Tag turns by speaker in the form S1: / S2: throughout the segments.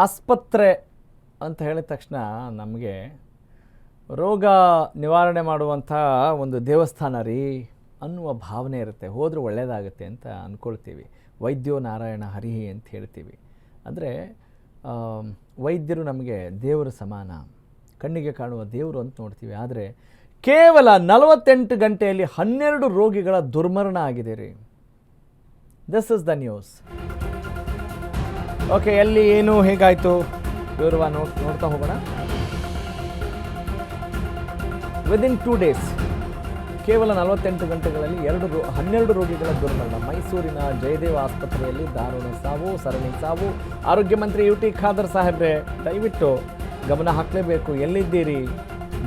S1: ಆಸ್ಪತ್ರೆ ಅಂತ ಹೇಳಿದ ತಕ್ಷಣ ನಮಗೆ ರೋಗ ನಿವಾರಣೆ ಮಾಡುವಂಥ ಒಂದು ದೇವಸ್ಥಾನ ರೀ ಅನ್ನುವ ಭಾವನೆ ಇರುತ್ತೆ. ಹೋದರೂ ಒಳ್ಳೆಯದಾಗುತ್ತೆ ಅಂತ ಅಂದ್ಕೊಳ್ತೀವಿ. ವೈದ್ಯೋ ನಾರಾಯಣ ಹರಿಹಿ ಅಂತ ಹೇಳ್ತೀವಿ. ಅಂದರೆ ವೈದ್ಯರು ನಮಗೆ ದೇವರು ಸಮಾನ, ಕಣ್ಣಿಗೆ ಕಾಣುವ ದೇವರು ಅಂತ ನೋಡ್ತೀವಿ. ಆದರೆ ಕೇವಲ 48 ಗಂಟೆಯಲ್ಲಿ 12 ರೋಗಿಗಳ ದುರ್ಮರಣ ಆಗಿದೆ ರೀ. This is the news. Okay, ಎಲ್ಲಿ ಏನು ಹೇಗಾಯಿತು ವಿವರವಾಗಿ ನೋಡ್ತಾ ಹೋಗೋಣ. ವಿದಿನ್ 2 ಡೇಸ್, ಕೇವಲ 48 ಗಂಟೆಗಳಲ್ಲಿ 12 ರೋಗಿಗಳ ದುರ್ಮರಣ. ಮೈಸೂರಿನ ಜಯದೇವ ಆಸ್ಪತ್ರೆಯಲ್ಲಿ ದಾರುಣ ಸಾವು, ಸರಣಿ ಸಾವು. ಆರೋಗ್ಯ ಮಂತ್ರಿ UT ಖಾದರ್ ಸಾಹೇಬ್ರೆ, ದಯವಿಟ್ಟು ಗಮನ ಹಾಕಲೇಬೇಕು. ಎಲ್ಲಿದ್ದೀರಿ?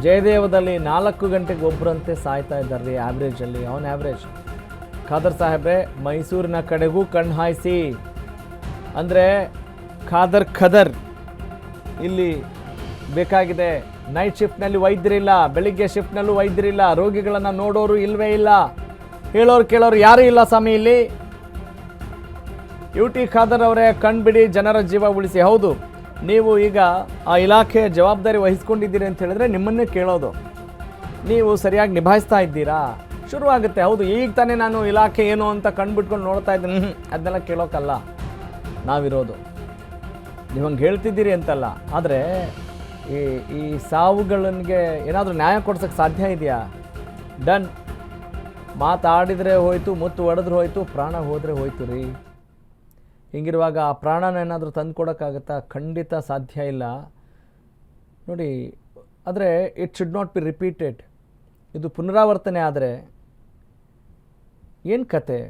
S1: ಜಯದೇವದಲ್ಲಿ 4 ಗಂಟೆಗೆ ಒಬ್ಬರಂತೆ ಸಾಯ್ತಾ ಇದ್ದಾರೆ ಆ್ಯಾವ್ರೇಜಲ್ಲಿ, ಆನ್ ಆ್ಯಾವ್ರೇಜ್. ಖಾದರ್ ಸಾಹೇಬ್ರೆ, ಮೈಸೂರಿನ ಕಡೆಗೂ ಕಣ್ಣು ಹಾಯಿಸಿ. ಅಂದರೆ ಖಾದರ್ ಇಲ್ಲಿ ಬೇಕಾಗಿದೆ. ನೈಟ್ ಶಿಫ್ಟ್ನಲ್ಲಿ ವೈದ್ಯರಿಲ್ಲ, ಬೆಳಿಗ್ಗೆ ಶಿಫ್ಟ್ನಲ್ಲೂ ವೈದ್ಯರಿಲ್ಲ, ರೋಗಿಗಳನ್ನು ನೋಡೋರು ಇಲ್ಲವೇ ಇಲ್ಲ, ಹೇಳೋರು ಕೇಳೋರು ಯಾರೂ ಇಲ್ಲ ಸ್ವಾಮಿ ಇಲ್ಲಿ. UT ಖಾದರ್ ಅವರೇ, ಕಣ್ಬಿಡಿ, ಜನರ ಜೀವ ಉಳಿಸಿ. ಹೌದು, ನೀವು ಈಗ ಆ ಇಲಾಖೆಯ ಜವಾಬ್ದಾರಿ ವಹಿಸ್ಕೊಂಡಿದ್ದೀರಿ ಅಂತ ಹೇಳಿದ್ರೆ ನಿಮ್ಮನ್ನೇ ಕೇಳೋದು. ನೀವು ಸರಿಯಾಗಿ ನಿಭಾಯಿಸ್ತಾ ಇದ್ದೀರಾ? ಶುರುವಾಗುತ್ತೆ. ಹೌದು, ಈಗ ತಾನೇ ನಾನು ಇಲಾಖೆ ಏನು ಅಂತ ಕಣ್ಬಿಟ್ಕೊಂಡು ನೋಡ್ತಾ ಇದ್ದೀನಿ, ಅದನ್ನೆಲ್ಲ ಕೇಳೋಕ್ಕಲ್ಲ ನಾವಿರೋದು. ನೀವು ಹಂಗೆ ಹೇಳ್ತಿದ್ದೀರಿ ಅಂತಲ್ಲ, ಆದರೆ ಈ ಸಾವುಗಳಿಗೆ ಏನಾದರೂ ನ್ಯಾಯ ಕೊಡ್ಸೋಕ್ಕೆ ಸಾಧ್ಯ ಇದೆಯಾ? ಡನ್. ಮಾತಾಡಿದರೆ ಹೋಯ್ತು, ಮುತ್ತು ಹೊಡೆದ್ರೆ ಹೋಯ್ತು, ಪ್ರಾಣ ಹೋದರೆ ಹೋಯ್ತು ರೀ. ಹಿಂಗಿರುವಾಗ ಆ ಪ್ರಾಣನ ಏನಾದರೂ ತಂದು ಕೊಡೋಕ್ಕಾಗತ್ತಾ? ಖಂಡಿತ ಸಾಧ್ಯ ಇಲ್ಲ ನೋಡಿ. ಆದರೆ it should not be repeated. ಇದು ಪುನರಾವರ್ತನೆ ಆದರೆ ಏನು ಕತೆ?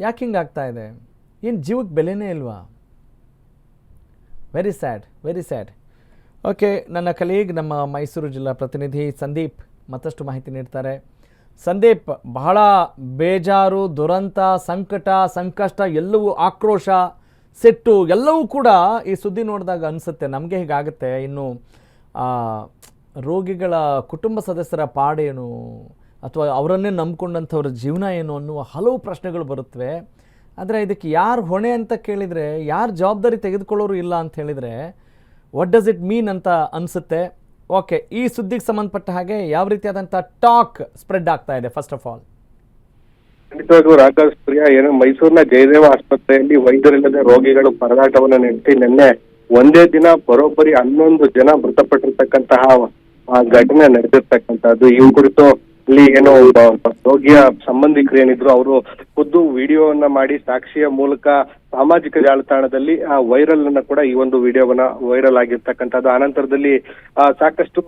S1: ಯಾಕೆ ಹಿಂಗಾಗ್ತಾ ಇದೆ? ಏನು ಜೀವಕ್ಕೆ ಬೆಲೆನೇ ಇಲ್ವಾ? Very sad, very sad. Okay, ನನ್ನ ಕಲೀಗ್, ನಮ್ಮ ಮೈಸೂರು ಜಿಲ್ಲಾ ಪ್ರತಿನಿಧಿ ಸಂದೀಪ್ ಮತ್ತಷ್ಟು ಮಾಹಿತಿ ನೀಡ್ತಾರೆ. ಸಂದೀಪ್, ಬಹಳ ಬೇಜಾರು, ದುರಂತ, ಸಂಕಷ್ಟ ಎಲ್ಲವೂ, ಆಕ್ರೋಶ, ಸಿಟ್ಟು ಎಲ್ಲವೂ ಕೂಡ ಈ ಸುದ್ದಿ ನೋಡಿದಾಗ ಅನಿಸುತ್ತೆ. ನಮಗೆ ಹೀಗಾಗುತ್ತೆ. ಇನ್ನು ರೋಗಿಗಳ ಕುಟುಂಬ ಸದಸ್ಯರ ಪಾಡೇನು, ಅಥವಾ ಅವರನ್ನೇ ನಂಬ್ಕೊಂಡಂಥವ್ರ ಜೀವನ ಏನು ಅನ್ನುವ ಹಲವು ಪ್ರಶ್ನೆಗಳು ಬರುತ್ತವೆ. ಆದರೆ ಇದಕ್ಕೆ ಯಾರು ಹೊಣೆ ಅಂತ ಕೇಳಿದರೆ, ಯಾರು ಜವಾಬ್ದಾರಿ ತೆಗೆದುಕೊಳ್ಳೋರು ಇಲ್ಲ ಅಂತ ಹೇಳಿದರೆ, ವಾಟ್ ಡಸ್ ಇಟ್ ಮೀನ್ ಅಂತ ಅನಿಸುತ್ತೆ. ಓಕೆ, ಈ ಸುದ್ದಿಗೆ ಸಂಬಂಧಪಟ್ಟ ಹಾಗೆ ಯಾವ ರೀತಿಯಾದಂಥ ಟಾಕ್ ಸ್ಪ್ರೆಡ್ ಆಗ್ತಾ ಇದೆ? ಫಸ್ಟ್ ಆಫ್ ಆಲ್,
S2: ಖಂಡಿತವಾಗಿಯೂ ರಾಘವ್ ಸೂರ್ಯ, ಏನು ಮೈಸೂರಿನ ಜಯದೇವ ಆಸ್ಪತ್ರೆಯಲ್ಲಿ ವೈದ್ಯರಿಲ್ಲದೆ ರೋಗಿಗಳು ಪರದಾಟವನ್ನು ನಡೆಸಿ ನಿನ್ನೆ ಒಂದೇ ದಿನ ಬರೋಬ್ಬರಿ 11 ಜನ ಮೃತಪಟ್ಟಿರ್ತಕ್ಕಂತಹ ಘಟನೆ ನಡೆದಿರ್ತಕ್ಕಂಥದ್ದು. ಈ ಕುರಿತು ಇಲ್ಲಿ ಏನು ರೋಗಿಯ ಸಂಬಂಧಿಕರು ಏನಿದ್ರು ಅವರು ಖುದ್ದು ವಿಡಿಯೋವನ್ನ ಮಾಡಿ ಸಾಕ್ಷಿಯ ಮೂಲಕ ಸಾಮಾಜಿಕ ಜಾಲತಾಣದಲ್ಲಿ ವೈರಲ್ ಅನ್ನ ಕೂಡ ಈ ಒಂದು ವಿಡಿಯೋವನ್ನ ವೈರಲ್ ಆಗಿರ್ತಕ್ಕಂಥದ್ದು. ಆನಂತರದಲ್ಲಿ ಸಾಕಷ್ಟು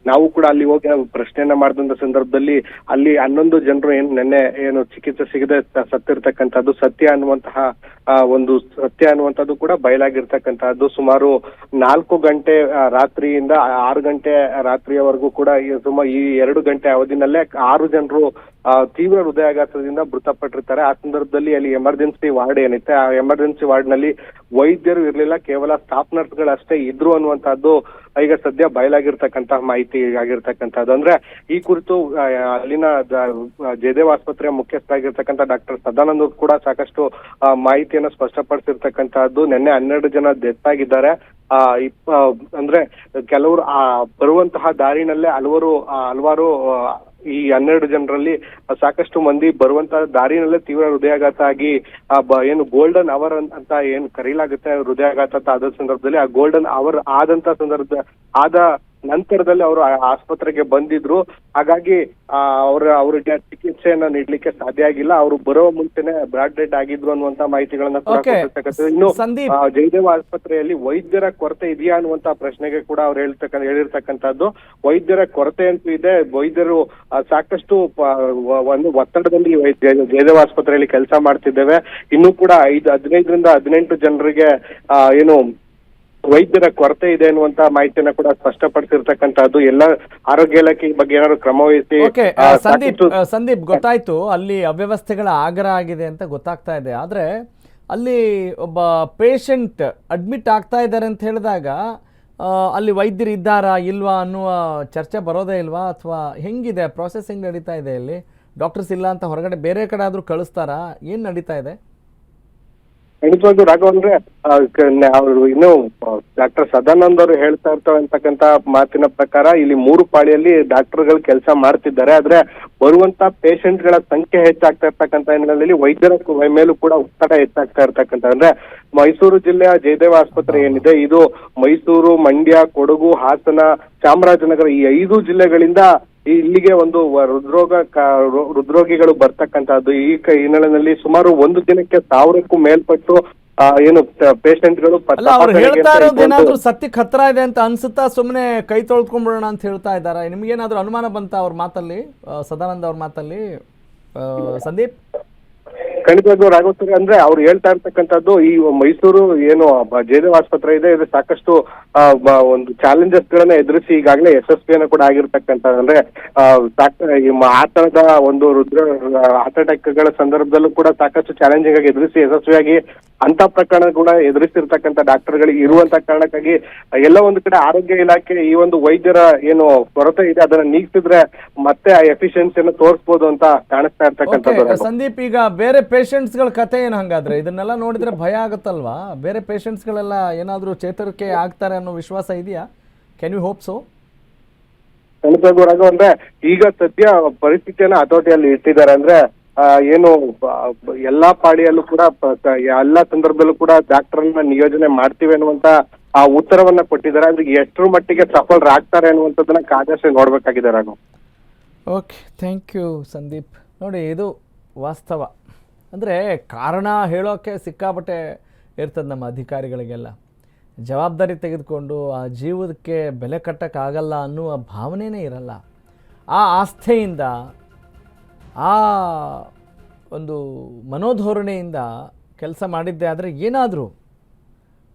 S2: ನಾವು ಕೂಡ ಅಲ್ಲಿ ಹೋಗಿ ಪ್ರಶ್ನೆಯನ್ನ ಮಾಡಿದಂತ ಸಂದರ್ಭದಲ್ಲಿ ಅಲ್ಲಿ 11 ಜನರು ನಿನ್ನೆ ಚಿಕಿತ್ಸೆ ಸಿಗದೆ ಸತ್ತಿರ್ತಕ್ಕಂಥದ್ದು ಸತ್ಯ ಅನ್ನುವಂಥದ್ದು ಕೂಡ ಬಯಲಾಗಿರ್ತಕ್ಕಂಥದ್ದು. ಸುಮಾರು 4 ಗಂಟೆ ರಾತ್ರಿಯಿಂದ 6 ಗಂಟೆ ರಾತ್ರಿಯವರೆಗೂ ಕೂಡ ಸುಮಾರು ಈ 2 ಗಂಟೆ ಅವಧಿನಲ್ಲೇ 6 ಜನರು ತೀವ್ರ ಹೃದಯಾಘಾತದಿಂದ ಮೃತಪಟ್ಟಿರ್ತಾರೆ. ಆ ಸಂದರ್ಭದಲ್ಲಿ ಅಲ್ಲಿ ಎಮರ್ಜೆನ್ಸಿ ವಾರ್ಡ್ ಏನಿತ್ತೆ, ಆ ಎಮರ್ಜೆನ್ಸಿ ವಾರ್ಡ್ ನಲ್ಲಿ ವೈದ್ಯರು ಇರಲಿಲ್ಲ, ಕೇವಲ ಸ್ಟಾಫ್ ನರ್ಸ್ಗಳು ಅಷ್ಟೇ ಇದ್ರು ಅನ್ನುವಂಥದ್ದು ಈಗ ಸದ್ಯ ಬಯಲಾಗಿರ್ತಕ್ಕಂತಹ ಮಾಹಿತಿ ಆಗಿರ್ತಕ್ಕಂಥದ್ದು. ಅಂದ್ರೆ ಈ ಕುರಿತು ಅಲ್ಲಿನ ಜಯದೇವ ಆಸ್ಪತ್ರೆಯ ಮುಖ್ಯಸ್ಥರಾಗಿರ್ತಕ್ಕಂಥ ಡಾಕ್ಟರ್ ಸದಾನಂದ್ ಕೂಡ ಸಾಕಷ್ಟು ಮಾಹಿತಿಯನ್ನು ಸ್ಪಷ್ಟಪಡಿಸಿರ್ತಕ್ಕಂಥದ್ದು. ನಿನ್ನೆ 12 ಜನ ಡೆತ್ ಆಗಿದ್ದಾರೆ. ಅಂದ್ರೆ ಕೆಲವರು ಬರುವಂತಹ ದಾರಿನಲ್ಲೇ ಹಲವಾರು ಈ 12 ಜನರಲ್ಲಿ ಸಾಕಷ್ಟು ಮಂದಿ ಬರುವಂತಹ ದಾರಿನಲ್ಲೇ ತೀವ್ರ ಹೃದಯಾಘಾತ ಆಗಿ ಏನು ಗೋಲ್ಡನ್ ಅವರ್ ಅಂತ ಏನ್ ಕರೀಲಾಗುತ್ತೆ ಹೃದಯಾಘಾತ ಆದ ಸಂದರ್ಭದಲ್ಲಿ, ಆ ಗೋಲ್ಡನ್ ಅವರ್ ಆದ ನಂತರದಲ್ಲಿ ಅವರು ಆಸ್ಪತ್ರೆಗೆ ಬಂದಿದ್ರು. ಹಾಗಾಗಿ ಅವ್ರಿಗೆ ಚಿಕಿತ್ಸೆಯನ್ನ ನೀಡ್ಲಿಕ್ಕೆ ಸಾಧ್ಯ ಆಗಿಲ್ಲ. ಅವರು ಬರೋ ಮುಂಚೆನೆ ಬ್ರಾಡ್ ಡೆಡ್ ಆಗಿದ್ರು ಅನ್ನುವಂತ ಮಾಹಿತಿಗಳನ್ನ ಕೂಡ ಕೊಟ್ಟಿರ್ತಕ್ಕಂಥದ್ದು. ಇನ್ನು ಜಯದೇವ ಆಸ್ಪತ್ರೆಯಲ್ಲಿ ವೈದ್ಯರ ಕೊರತೆ ಇದೆಯಾ ಅನ್ನುವಂತ ಪ್ರಶ್ನೆಗೆ ಕೂಡ ಅವ್ರು ಹೇಳಿರ್ತಕ್ಕಂಥದ್ದು ವೈದ್ಯರ ಕೊರತೆ ಅಂತೂ ಇದೆ. ವೈದ್ಯರು ಸಾಕಷ್ಟು ಒಂದು ಒತ್ತಡದಲ್ಲಿ ಜಯದೇವ ಆಸ್ಪತ್ರೆಯಲ್ಲಿ ಕೆಲಸ ಮಾಡ್ತಿದ್ದೇವೆ. ಇನ್ನೂ ಕೂಡ 15ರಿಂದ 18 ಜನರಿಗೆ ವೈದ್ಯರ ಕೊರತೆ ಇದೆ ಅನ್ನುವಂತ ಮಾಹಿತಿಯನ್ನ ಕೂಡ ಸ್ಪಷ್ಟಪಡಿಸಿರ್ತಕ್ಕಂಥದ್ದು. ಎಲ್ಲ ಆರೋಗ್ಯ ಇಲಾಖೆ ಬಗ್ಗೆ ಏನಾದ್ರು ಕ್ರಮ ವಹಿಸಿ.
S1: ಸಂದೀಪ್, ಗೊತ್ತಾಯ್ತು ಅಲ್ಲಿ ಅವ್ಯವಸ್ಥೆಗಳ ಆಗರ ಆಗಿದೆ ಅಂತ ಗೊತ್ತಾಗ್ತಾ ಇದೆ. ಆದ್ರೆ ಅಲ್ಲಿ ಒಬ್ಬ ಪೇಷಂಟ್ ಅಡ್ಮಿಟ್ ಆಗ್ತಾ ಇದ್ದಾರೆ ಅಂತ ಹೇಳಿದಾಗ ಅಲ್ಲಿ ವೈದ್ಯರು ಇದ್ದಾರಾ ಇಲ್ವಾ ಅನ್ನುವ ಚರ್ಚೆ ಬರೋದೇ ಇಲ್ವಾ? ಅಥವಾ ಹೆಂಗಿದೆ ಪ್ರಾಸೆಸ್, ಹೆಂಗ್ ನಡೀತಾ ಇದೆ? ಇಲ್ಲಿ ಡಾಕ್ಟರ್ಸ್ ಇಲ್ಲ ಅಂತ ಹೊರಗಡೆ ಬೇರೆ ಕಡೆ ಆದ್ರೂ ಕಳಿಸ್ತಾರಾ? ಏನ್ ನಡೀತಾ ಇದೆ?
S2: ಖಂಡಿತವಾಗ್ಲೂ ರಾಘವ್ ಅಂದ್ರೆ ಅವರು ಇನ್ನು ಡಾಕ್ಟರ್ ಸದಾನಂದ್ ಅವರು ಹೇಳ್ತಾ ಇರ್ತಾರೆ ಅಂತಕ್ಕಂತ ಮಾತಿನ ಪ್ರಕಾರ ಇಲ್ಲಿ 3 ಪಾಳಿಯಲ್ಲಿ ಡಾಕ್ಟರ್ಗಳು ಕೆಲಸ ಮಾಡ್ತಿದ್ದಾರೆ. ಆದ್ರೆ ಬರುವಂತ ಪೇಷಂಟ್ ಗಳ ಸಂಖ್ಯೆ ಹೆಚ್ಚಾಗ್ತಾ ಇರ್ತಕ್ಕಂಥ ಹಿನ್ನೆಲೆಯಲ್ಲಿ ವೈದ್ಯರ ಮೇಲೂ ಕೂಡ ಒತ್ತಡ ಹೆಚ್ಚಾಗ್ತಾ ಇರ್ತಕ್ಕಂಥ ಅಂದ್ರೆ ಮೈಸೂರು ಜಿಲ್ಲೆಯ ಜಯದೇವ ಆಸ್ಪತ್ರೆ ಏನಿದೆ ಇದು ಮೈಸೂರು, ಮಂಡ್ಯ, ಕೊಡಗು, ಹಾಸನ, ಚಾಮರಾಜನಗರ ಈ 5 ಜಿಲ್ಲೆಗಳಿಂದ ಇಲ್ಲಿಗೆ ಒಂದು ಹೃದ್ರೋಗಿಗಳು ಬರ್ತಕ್ಕಂಥದ್ದು. ಈ ಹಿನ್ನೆಲೆಯಲ್ಲಿ ಸುಮಾರು ಒಂದು ದಿನಕ್ಕೆ 1000ಕ್ಕೂ ಮೇಲ್ಪಟ್ಟು ಏನು ಪೇಷಂಟ್ಗಳು
S1: ಅಲ್ಲ ಅವ್ರು ಹೇಳ್ತಾ ಇರೋದು ಏನಾದ್ರೂ ಸತ್ಯಕ್ಕೆ ಹತ್ರ ಇದೆ ಅಂತ ಅನ್ಸುತ್ತಾ, ಸುಮ್ಮನೆ ಕೈ ತೊಳ್ಕೊಂಡ್ಬಿಡೋಣ ಅಂತ ಹೇಳ್ತಾ ಇದ್ದಾರೆ? ನಿಮ್ಗೇನಾದ್ರೂ ಅನುಮಾನ ಬಂತ ಅವ್ರ ಮಾತಲ್ಲಿ, ಸದಾನಂದ ಅವ್ರ ಮಾತಲ್ಲಿ ಸಂದೀಪ್?
S2: ಖಂಡಿತವಾಗ್ಲೂ ರಾಘವೇಂದ್ರ ಅಂದ್ರೆ ಅವ್ರು ಹೇಳ್ತಾ ಇರ್ತಕ್ಕಂಥದ್ದು ಈ ಮೈಸೂರು ಏನು ಜಯದೇವ ಆಸ್ಪತ್ರೆ ಇದೆ ಇದು ಸಾಕಷ್ಟು ಒಂದು ಚಾಲೆಂಜಸ್ ಗಳನ್ನ ಎದುರಿಸಿ ಈಗಾಗಲೇ ಯಶಸ್ವಿಯನ್ನು ಕೂಡ ಆಗಿರ್ತಕ್ಕಂಥ ಅಂದ್ರೆ ಆ ತರದ ಒಂದು ಹಾರ್ಟ್ ಅಟ್ಯಾಕ್ ಗಳ ಸಂದರ್ಭದಲ್ಲೂ ಕೂಡ ಸಾಕಷ್ಟು ಚಾಲೆಂಜಿಂಗ್ ಆಗಿ ಎದುರಿಸಿ ಯಶಸ್ವಿಯಾಗಿ ಅಂತ ಪ್ರಕರಣ ಕೂಡ ಎದುರಿಸಿರ್ತಕ್ಕಂಥ ಡಾಕ್ಟರ್ಗಳಿಗೆ ಇರುವಂತ ಕಾರಣಕ್ಕಾಗಿ ಎಲ್ಲ ಒಂದು ಕಡೆ ಆರೋಗ್ಯ ಇಲಾಖೆ ಈ ಒಂದು ವೈದ್ಯರ ಏನು ಕೊರತೆ ಇದೆ ಅದನ್ನ ನೀಗಿಸಿದ್ರೆ ಮತ್ತೆ ಆ ಎಫಿಷಿಯನ್ಸಿಯನ್ನು ತೋರಿಸಬಹುದು ಅಂತ ಕಾಣಿಸ್ತಾ ಇರ್ತಕ್ಕಂಥದ್ದು.
S1: ಸಂದೀಪ್, ಈಗ ಬೇರೆ ಪೇಷಂಟ್ಸ್ಗಳ ಕತೆ ಏನು ಹಂಗಾದ್ರೆ? ಇದನ್ನೆಲ್ಲ ನೋಡಿದ್ರೆ ಭಯ ಆಗುತ್ತಲ್ವಾ? ಬೇರೆ ಪೇಷಂಟ್ಸ್ಗಳೆಲ್ಲ ಏನಾದರೂ ಚೇತರಿಕೆ ಆಗ್ತಾರೆ ಅನ್ನೋ ವಿಶ್ವಾಸ ಇದೆಯಾ? Can you hope so?
S2: ಖಂಡಿತವಾಗ್ಲೂ ರಾಘವ್ ಅಂದ್ರೆ ಈಗ ಸದ್ಯ ಪರಿಸ್ಥಿತಿಯನ್ನ ಹತೋಟಿಯಲ್ಲಿ ಇಟ್ಟಿದ್ದಾರೆ. ಅಂದ್ರೆ ಏನು ಎಲ್ಲಾ ಪಾಳಿಯಲ್ಲೂ ಕೂಡ ಎಲ್ಲಾ ಸಂದರ್ಭದಲ್ಲೂ ಕೂಡ ಡಾಕ್ಟರ್ನ ನಿಯೋಜನೆ ಮಾಡ್ತೀವಿ ಅನ್ನುವಂತ ಆ ಉತ್ತರವನ್ನ ಕೊಟ್ಟಿದ್ದಾರೆ. ಅಂದ್ರೆ ಎಷ್ಟರ ಮಟ್ಟಿಗೆ ಸಫಲರಾಗ್ತಾರೆ ಅನ್ನುವಂಥದ್ದನ್ನ ಕಾದಷ್ಟೇ ನೋಡ್ಬೇಕಾಗಿದೆ Raghav.
S1: Okay, thank you Sandeep. ನೋಡಿ, ಇದು ವಾಸ್ತವ. ಅಂದರೆ ಕಾರಣ ಹೇಳೋಕ್ಕೆ ಸಿಕ್ಕಾಪಟ್ಟೆ ಇರ್ತದೆ ನಮ್ಮ ಅಧಿಕಾರಿಗಳಿಗೆಲ್ಲ. ಜವಾಬ್ದಾರಿ ತೆಗೆದುಕೊಂಡು ಆ ಜೀವಕ್ಕೆ ಬೆಲೆ ಕಟ್ಟೋಕ್ಕಾಗಲ್ಲ ಅನ್ನುವ ಭಾವನೆಯೇ ಇರಲ್ಲ. ಆ ಆಸ್ಥೆಯಿಂದ, ಆ ಒಂದು ಮನೋಧೋರಣೆಯಿಂದ ಕೆಲಸ ಮಾಡಿದ್ದೆ ಆದರೆ ಏನಾದರೂ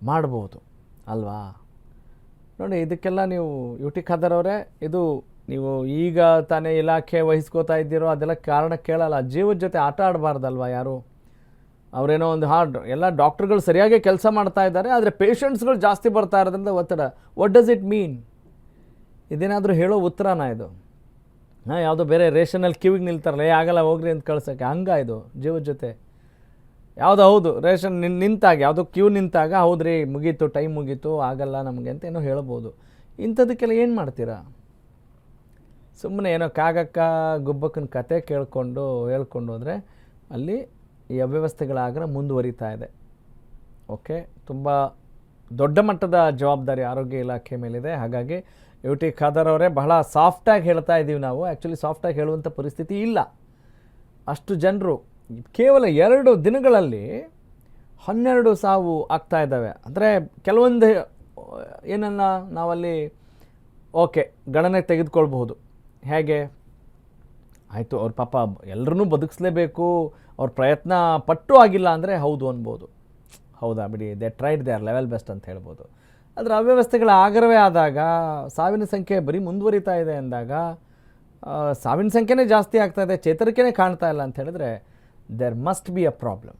S1: ಮಾಡ್ಬೋದು ಅಲ್ವಾ? ನೋಡಿ, ಇದಕ್ಕೆಲ್ಲ ನೀವು ಯುಟಿ ಖಾದರ್ ಅವರೇ, ಇದು ನೀವು ಈಗ ತಾನೇ ಇಲಾಖೆ ವಹಿಸ್ಕೋತಾ ಇದ್ದೀರೋ ಅದೆಲ್ಲ ಕಾರಣ ಕೇಳಲ್ಲ. ಜೀವದ ಜೊತೆ ಆಟ ಆಡಬಾರ್ದಲ್ವ ಯಾರು? ಅವರೇನೋ ಒಂದು ಎಲ್ಲ ಡಾಕ್ಟ್ರುಗಳು ಸರಿಯಾಗಿ ಕೆಲಸ ಮಾಡ್ತಾ ಇದ್ದಾರೆ, ಆದರೆ ಪೇಷಂಟ್ಸ್ಗಳು ಜಾಸ್ತಿ ಬರ್ತಾ ಇರೋದ್ರಿಂದ ಒತ್ತಡ. What does it mean? ಇದೇನಾದರೂ ಹೇಳೋ ಉತ್ತರನ ಇದು? ಯಾವುದೋ ಬೇರೆ ರೇಷನಲ್ಲಿ ಕ್ಯೂವಿಗೆ ನಿಲ್ತಾರಲ್ಲ, ಆಗಲ್ಲ ಹೋಗ್ರಿ ಅಂತ ಕಳ್ಸೋಕ್ಕೆ, ಇದು ಜೀವದ ಜೊತೆ ಯಾವುದೋ ಹೌದು ರೇಷನ್ ನಿಂತಾಗ, ಯಾವುದೋ ಕ್ಯೂ ನಿಂತಾಗ ಹೌದ್ರಿ ಮುಗೀತು, ಟೈಮ್ ಮುಗೀತು, ಆಗಲ್ಲ ನಮಗೆ ಅಂತ ಏನೋ ಹೇಳ್ಬೋದು. ಇಂಥದಕ್ಕೆಲ್ಲ ಏನು ಮಾಡ್ತೀರಾ? ಸುಮ್ಮನೆ ಏನೋ ಕಾಗಕ್ಕ ಗುಬ್ಬಕ್ಕನ ಕತೆ ಹೇಳ್ಕೊಂಡು ಹೋದರೆ ಅಲ್ಲಿ ಈ ಅವ್ಯವಸ್ಥೆಗಳಾಗ ಮುಂದುವರಿತಾ ಇದೆ. ಓಕೆ, ತುಂಬ ದೊಡ್ಡ ಮಟ್ಟದ ಜವಾಬ್ದಾರಿ ಆರೋಗ್ಯ ಇಲಾಖೆ ಮೇಲಿದೆ. ಹಾಗಾಗಿ ಯುಟಿ ಖಾದರ್ ಅವರೇ, ಬಹಳ ಸಾಫ್ಟಾಗಿ ಹೇಳ್ತಾ ಇದ್ದೀವಿ ನಾವು. ಆ್ಯಕ್ಚುಲಿ ಸಾಫ್ಟಾಗಿ ಹೇಳುವಂಥ ಪರಿಸ್ಥಿತಿ ಇಲ್ಲ. ಅಷ್ಟು ಜನರು ಕೇವಲ 2 ದಿನಗಳಲ್ಲಿ 12 ಸಾವು ಆಗ್ತಾ ಇದ್ದಾವೆ. ಅಂದರೆ ಕೆಲವೊಂದು ಏನನ್ನ ನಾವಲ್ಲಿ ಓಕೆ ಗಣನೆ ತೆಗೆದುಕೊಳ್ಬಹುದು. ಹೇಗೆ ಆಯಿತು, ಅವ್ರ ಪಾಪ ಎಲ್ಲರೂ ಬದುಕಿಸ್ಲೇಬೇಕು, ಅವ್ರ ಪ್ರಯತ್ನ ಪಟ್ಟು ಆಗಿಲ್ಲ ಅಂದರೆ ಹೌದು ಅನ್ಬೋದು. ಹೌದಾ ಬಿಡಿ, they tried they are level best ಅಂತ ಹೇಳ್ಬೋದು. ಆದರೆ ಅವ್ಯವಸ್ಥೆಗಳ ಆಗರವೇ ಆದಾಗ, ಸಾವಿನ ಸಂಖ್ಯೆ ಬರೀ ಮುಂದುವರಿತಾ ಇದೆ ಅಂದಾಗ, ಸಾವಿನ ಸಂಖ್ಯೆನೇ ಜಾಸ್ತಿ ಆಗ್ತಾ ಇದೆ, ಚೇತರಿಕೆನೇ ಕಾಣ್ತಾ ಇಲ್ಲ ಅಂತ ಹೇಳಿದ್ರೆ there must be a problem.